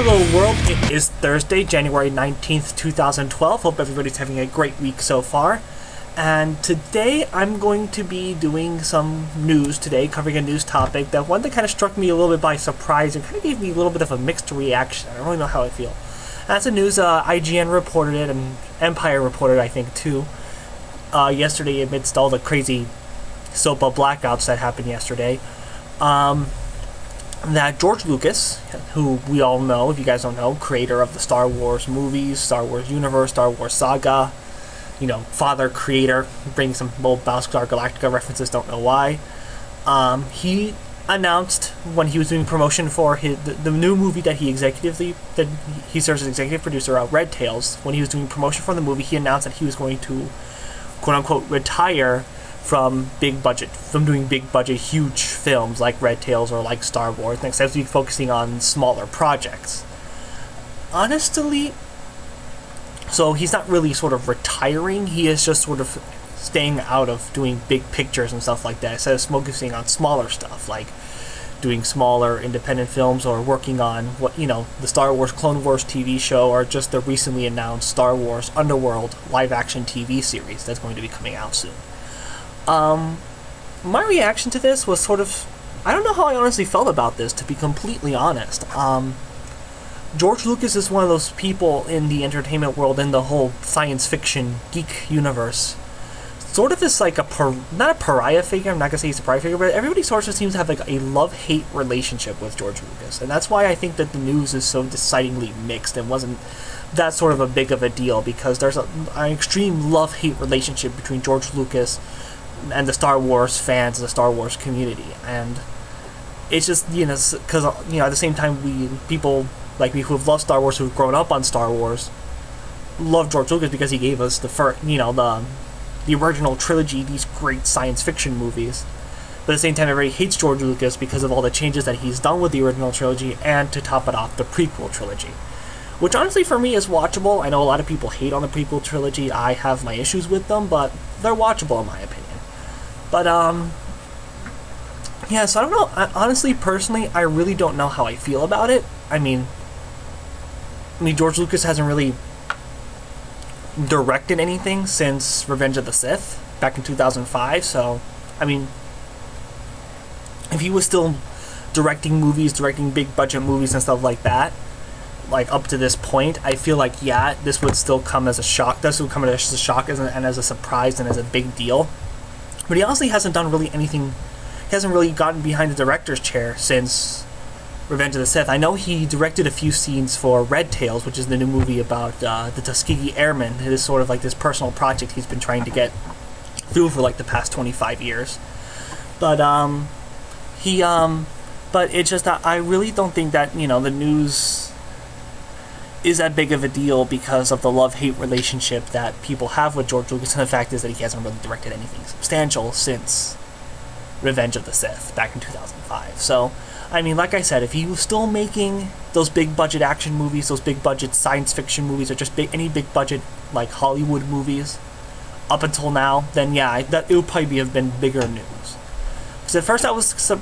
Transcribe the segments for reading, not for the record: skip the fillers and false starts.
Hello world, it is Thursday, January 19th, 2012. Hope everybody's having a great week so far. And today I'm going to be doing some news today, covering a news topic that kind of struck me a little bit by surprise and kind of gave me a little bit of a mixed reaction. I don't really know how I feel. That's the news, IGN reported it and Empire reported, I think, too, yesterday amidst all the crazy SOPA blackouts that happened yesterday. That George Lucas, who we all know, if you guys don't know, creator of the Star Wars movies, Star Wars universe, Star Wars saga, you know, father, creator, bringing some old Battlestar Galactica references, don't know why. He announced when he was doing promotion for the new movie that he serves as executive producer of Red Tails. When he was doing promotion for the movie, he announced that he was going to, quote unquote, retire from doing big budget huge films like Red Tails or like Star Wars, and instead of focusing on smaller projects. Honestly, so he's not really sort of retiring, he is just sort of staying out of doing big pictures and stuff like that, instead of focusing on smaller stuff like doing smaller independent films or working on the Star Wars Clone Wars TV show, or just the recently announced Star Wars Underworld live action TV series that's going to be coming out soon. My reaction to this was sort of, I don't know how I honestly felt about this, to be completely honest. George Lucas is one of those people in the entertainment world, in the whole science fiction geek universe, sort of is like not a pariah figure, I'm not gonna say he's a pariah figure, but everybody sort of seems to have like a love-hate relationship with George Lucas, and that's why I think that the news is so decidedly mixed and wasn't that sort of a big of a deal, because there's an extreme love-hate relationship between George Lucas and the Star Wars fans, the Star Wars community, and it's just, because, at the same time, people like me who have loved Star Wars, who've grown up on Star Wars, love George Lucas because he gave us the original trilogy, these great science fiction movies. But at the same time, everybody hates George Lucas because of all the changes that he's done with the original trilogy, and to top it off, the prequel trilogy. Which honestly for me is watchable. I know a lot of people hate on the prequel trilogy. I have my issues with them, but they're watchable in my opinion. But, yeah, so I don't know. Honestly, personally, I really don't know how I feel about it. I mean, George Lucas hasn't really directed anything since Revenge of the Sith back in 2005, so, I mean, if he was still directing movies, directing big budget movies and stuff like that, like up to this point, I feel like, yeah, this would still come as a shock. This would come as a shock and as a surprise and as a big deal. But he honestly hasn't done really anything. He hasn't really gotten behind the director's chair since Revenge of the Sith. I know he directed a few scenes for Red Tails, which is the new movie about the Tuskegee Airmen. It is sort of like this personal project he's been trying to get through for like the past 25 years. But but it's just that I really don't think that the news is that big of a deal because of the love-hate relationship that people have with George Lucas, and the fact is that he hasn't really directed anything substantial since Revenge of the Sith back in 2005. So, I mean, like I said, if he was still making those big-budget action movies, those big-budget science fiction movies, or just any big-budget, like, Hollywood movies up until now, then yeah, it would probably have been bigger news. Because at first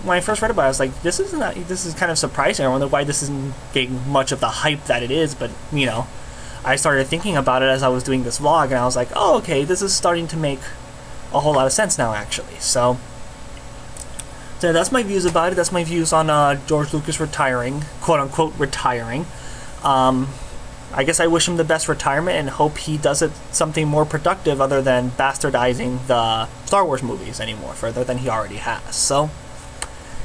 when I first read about it, I was like, this is kind of surprising. I wonder why this isn't getting much of the hype that it is, but, I started thinking about it as I was doing this vlog, and I was like, oh, okay, this is starting to make a whole lot of sense now, actually. So that's my views about it. That's my views on George Lucas retiring, quote-unquote retiring. I guess I wish him the best retirement and hope he does something more productive other than bastardizing the Star Wars movies anymore further than he already has. So,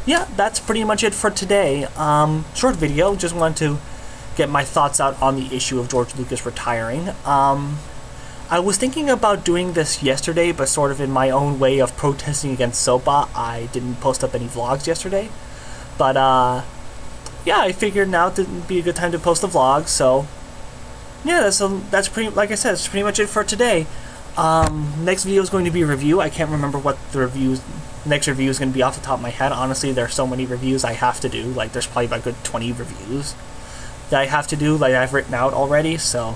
yeah, that's pretty much it for today. Short video, just wanted to get my thoughts out on the issue of George Lucas retiring. I was thinking about doing this yesterday, but sort of in my own way of protesting against SOPA, I didn't post up any vlogs yesterday. But, yeah, I figured now would be a good time to post a vlog, so yeah, that's pretty, like I said, it's pretty much it for today. Next video is going to be a review. I can't remember what the next review is going to be off the top of my head. Honestly, there's so many reviews I have to do. Like, there's probably about a good 20 reviews that I have to do, like I've written out already, so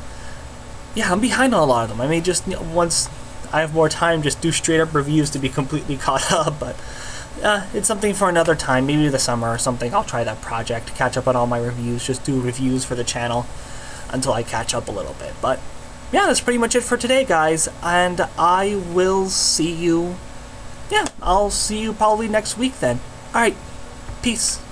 yeah, I'm behind on a lot of them. I may just, once I have more time, just do straight up reviews to be completely caught up, but it's something for another time, maybe the summer or something. I'll try that project, catch up on all my reviews, just do reviews for the channel until I catch up a little bit. But yeah, that's pretty much it for today, guys, and I will see you, I'll see you probably next week then. Alright, peace.